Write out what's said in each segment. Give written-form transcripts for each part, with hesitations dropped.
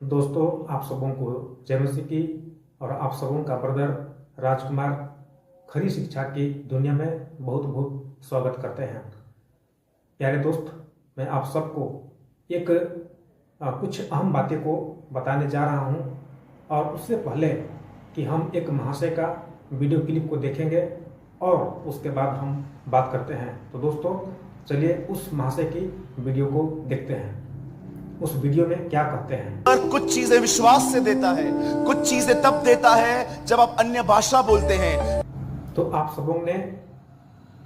दोस्तों, आप सबों को जय मसीह की। और आप सबों का ब्रदर राजकुमार खरी शिक्षा की दुनिया में बहुत बहुत स्वागत करते हैं। प्यारे दोस्त, मैं आप सबको एक कुछ अहम बातें को बताने जा रहा हूं। और उससे पहले कि हम एक महाशय का वीडियो क्लिप को देखेंगे और उसके बाद हम बात करते हैं, तो दोस्तों चलिए उस महाशय की वीडियो को देखते हैं। उस वीडियो में क्या कहते हैं। पर कुछ चीजें विश्वास से देता है, कुछ चीजें तब देता है जब आप अन्य भाषा बोलते हैं। तो आप सबों ने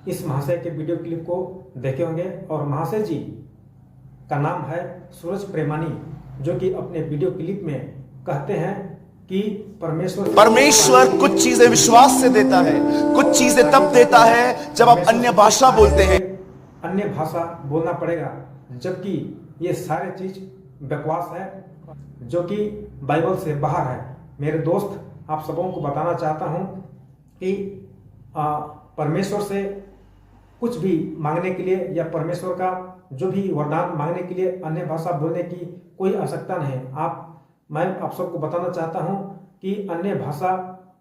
इस महाशय के वीडियो क्लिप को देखे होंगे और महाशय जी का नाम है सूरज प्रेमानी, जो कि अपने वीडियो क्लिप में कहते हैं कि परमेश्वर कुछ चीजें विश्वास से देता है, कुछ चीजें तब देता है जब आप अन्य भाषा बोलते हैं। अन्य भाषा बोलना पड़ेगा, जबकि ये सारे चीज बकवास है जो कि बाइबल से बाहर है। मेरे दोस्त, आप सबों को बताना चाहता हूं कि परमेश्वर से कुछ भी मांगने के लिए या परमेश्वर का जो भी वरदान मांगने के लिए अन्य भाषा बोलने की कोई आवश्यकता नहीं। मैं आप सबको बताना चाहता हूं कि अन्य भाषा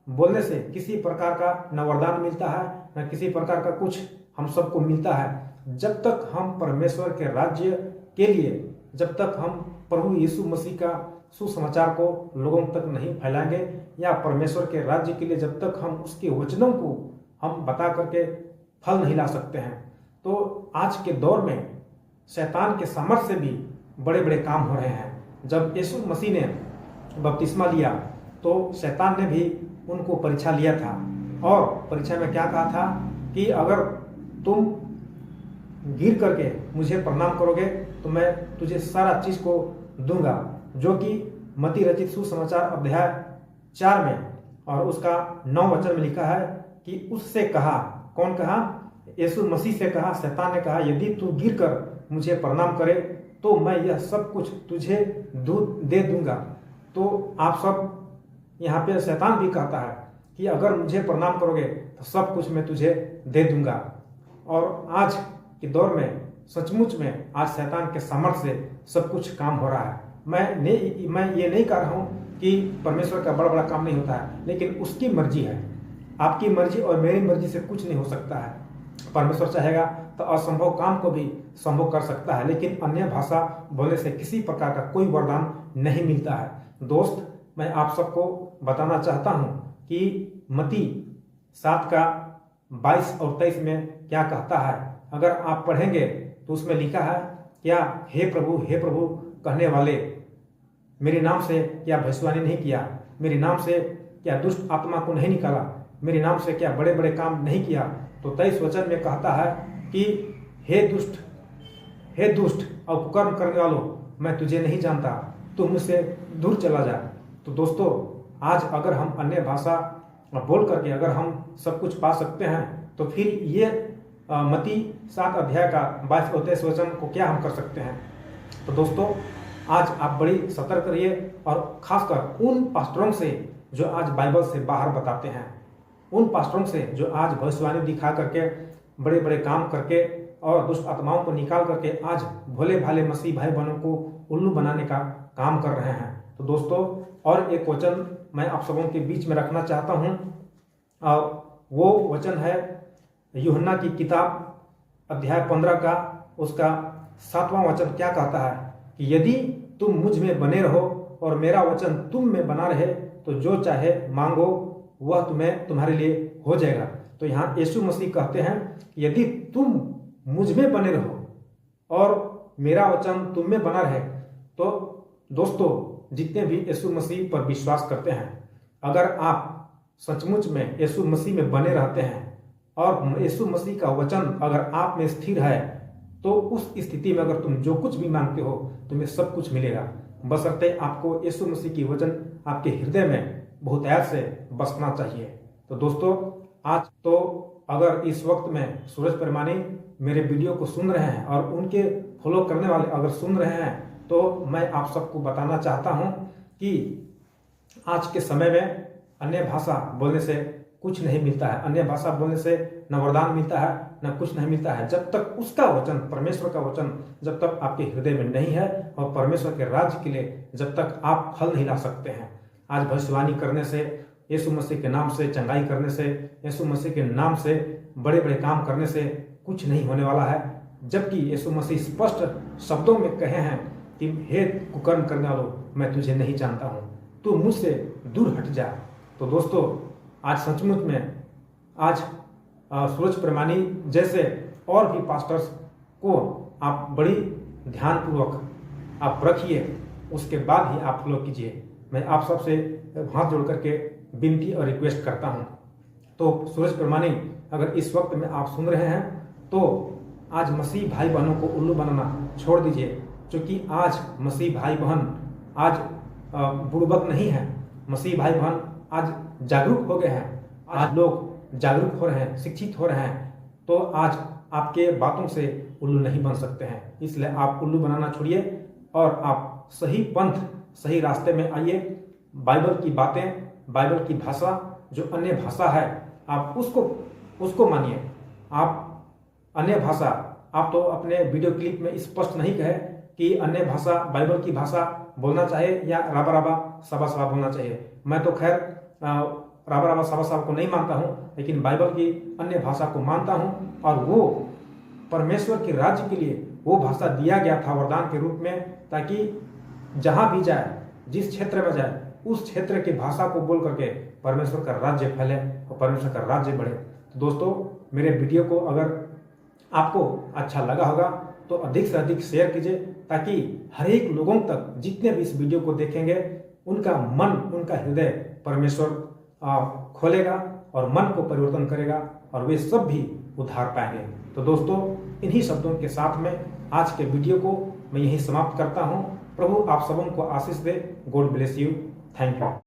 बोलने से किसी प्रकार का न वरदान मिलता है, न किसी प्रकार का कुछ हम सबको मिलता है। जब तक हम परमेश्वर के राज्य के लिए, जब तक हम प्रभु यीशु मसीह का सुसमाचार को लोगों तक नहीं फैलाएंगे, या परमेश्वर के राज्य के लिए जब तक हम उसके वचनों को हम बता करके फल नहीं ला सकते हैं, तो आज के दौर में शैतान के सामर्थ्य से भी बड़े बड़े काम हो रहे हैं। जब यीशु मसीह ने बपतिस्मा लिया तो शैतान ने भी उनको परीक्षा लिया था, और परीक्षा में क्या कहा था कि अगर तुम गिर करके मुझे प्रणाम करोगे तो मैं तुझे सारा चीज को दूंगा, जो कि मत्ती रचित सुसमाचार अध्याय 4 में और उसका 9 वचन में लिखा है कि उससे कहा, कौन कहा? यीशु मसीह से कहा, शैतान ने कहा, यदि तू गिर कर मुझे प्रणाम करे तो मैं यह सब कुछ तुझे दे दूंगा। तो आप सब यहाँ पे शैतान भी कहता है कि अगर मुझे प्रणाम करोगे तो सब कुछ मैं तुझे दे दूंगा। और आज के दौर में सचमुच में आज शैतान के सामर्थ्य से सब कुछ काम हो रहा है। मैं ये नहीं कह रहा हूँ कि परमेश्वर का बड़ा बड़ा काम नहीं होता है, लेकिन उसकी मर्जी है। आपकी मर्जी और मेरी मर्जी से कुछ नहीं हो सकता है। परमेश्वर चाहेगा तो असंभव काम को भी संभव कर सकता है, लेकिन अन्य भाषा बोलने से किसी प्रकार का कोई वरदान नहीं मिलता है। दोस्त, मैं आप सबको बताना चाहता हूँ कि मत्ती 7 का 22 और 23 में क्या कहता है। अगर आप पढ़ेंगे तो उसमें लिखा है, क्या हे प्रभु कहने वाले, मेरे नाम से क्या भविष्यवाणी नहीं किया, मेरे नाम से क्या दुष्ट आत्मा को नहीं निकाला, मेरे नाम से क्या बड़े बड़े काम नहीं किया। तो 23 वचन में कहता है कि हे दुष्ट और कुकर्म करने वालों, मैं तुझे नहीं जानता, तू मुझसे दूर चला जा। तो दोस्तों, आज अगर हम अन्य भाषा बोल करके अगर हम सब कुछ पा सकते हैं, तो फिर ये मत्ती 7 अध्याय का 22 और 23 वचन को क्या हम कर सकते हैं। तो दोस्तों, आज आप बड़ी सतर्क रहिए, और खासकर उन पास्टरों से जो आज बाइबल से बाहर बताते हैं, उन पास्टरों से जो आज भविष्यवाणी दिखा करके बड़े बड़े काम करके और दुष्ट आत्माओं को निकाल करके आज भोले भाले मसीह भाई बहनों को उल्लू बनाने का काम कर रहे हैं। तो दोस्तों, और एक वचन मैं आप सबों के बीच में रखना चाहता हूं, और वो वचन है यूहन्ना की किताब अध्याय 15 का उसका 7वां वचन। क्या कहता है कि यदि तुम मुझ में बने रहो और मेरा वचन तुम में बना रहे, तो जो चाहे मांगो वह तुम्हारे लिए हो जाएगा। तो यहाँ यीशु मसीह कहते हैं कि यदि तुम मुझ में बने रहो और मेरा वचन तुम में बना रहे, तो दोस्तों, जितने भी यीशु मसीह पर विश्वास करते हैं, अगर आप सचमुच में यीशु मसीह में बने रहते हैं और यीशु मसीह का वचन अगर आप में स्थिर है, तो उस स्थिति में अगर तुम जो कुछ भी मांगते हो तुम्हें सब कुछ मिलेगा, बशर्ते आपको यीशु मसीह की वचन आपके हृदय में बहुतायत से बसना चाहिए। तो दोस्तों, आज तो अगर इस वक्त में सूरज प्रेमानी मेरे वीडियो को सुन रहे हैं और उनके फॉलो करने वाले अगर सुन रहे हैं, तो मैं आप सबको बताना चाहता हूं कि आज के समय में अन्य भाषा बोलने से कुछ नहीं मिलता है। अन्य भाषा बोलने से न वरदान मिलता है, न कुछ नहीं मिलता है, जब तक उसका वचन, परमेश्वर का वचन जब तक आपके हृदय में नहीं है और परमेश्वर के राज्य के लिए जब तक आप फल नहीं ला सकते हैं। आज भविष्यवाणी करने से, यीशु मसीह के नाम से चंगाई करने से, यीशु मसीह के नाम से बड़े बड़े काम करने से कुछ नहीं होने वाला है, जबकि यीशु मसीह स्पष्ट शब्दों में कहे हैं कि हे कुकर्म करने वालों, मैं तुझे नहीं जानता हूँ, तू मुझसे दूर हट जा। तो दोस्तों, आज सचमुच में आज सूरज प्रमाणी जैसे और भी पास्टर्स को आप बड़ी ध्यानपूर्वक आप रखिए, उसके बाद ही आप फॉलो कीजिए। मैं आप सबसे हाथ जोड़ करके विनती और रिक्वेस्ट करता हूँ। तो सूरज प्रमाणी, अगर इस वक्त में आप सुन रहे हैं तो आज मसीह भाई बहनों को उल्लू बनाना छोड़ दीजिए, क्योंकि आज मसीह भाई बहन आज बुड़बक नहीं है। मसीह भाई बहन आज जागरूक हो गए हैं, आज लोग जागरूक हो रहे हैं, शिक्षित हो रहे हैं। तो आज आपके बातों से उल्लू नहीं बन सकते हैं, इसलिए आप उल्लू बनाना छोड़िए और आप सही पंथ, सही रास्ते में आइए। बाइबल की बातें, बाइबल की भाषा जो अन्य भाषा है, आप उसको मानिए। आप अन्य भाषा, आप तो अपने वीडियो क्लिप में स्पष्ट नहीं कहे कि अन्य भाषा, बाइबल की भाषा बोलना चाहिए या राबा राबा सबा सबा बोलना चाहिए। मैं तो खैर राबा राबा सबा सबा को नहीं मानता हूँ, लेकिन बाइबल की अन्य भाषा को मानता हूँ। और वो परमेश्वर के राज्य के लिए वो भाषा दिया गया था वरदान के रूप में, ताकि जहाँ भी जाए, जिस क्षेत्र में जाए, उस क्षेत्र की भाषा को बोल करके परमेश्वर का राज्य फैले और परमेश्वर का राज्य बढ़े। तो दोस्तों, मेरे वीडियो को अगर आपको अच्छा लगा होगा तो अधिक से अधिक शेयर कीजिए, ताकि हर एक लोगों तक, जितने भी इस वीडियो को देखेंगे, उनका मन, उनका हृदय परमेश्वर खोलेगा और मन को परिवर्तन करेगा और वे सब भी उद्धार पाएंगे। तो दोस्तों, इन्हीं शब्दों के साथ में आज के वीडियो को मैं यहीं समाप्त करता हूँ। प्रभु आप सबों को आशीष दे। God bless you. Thank you.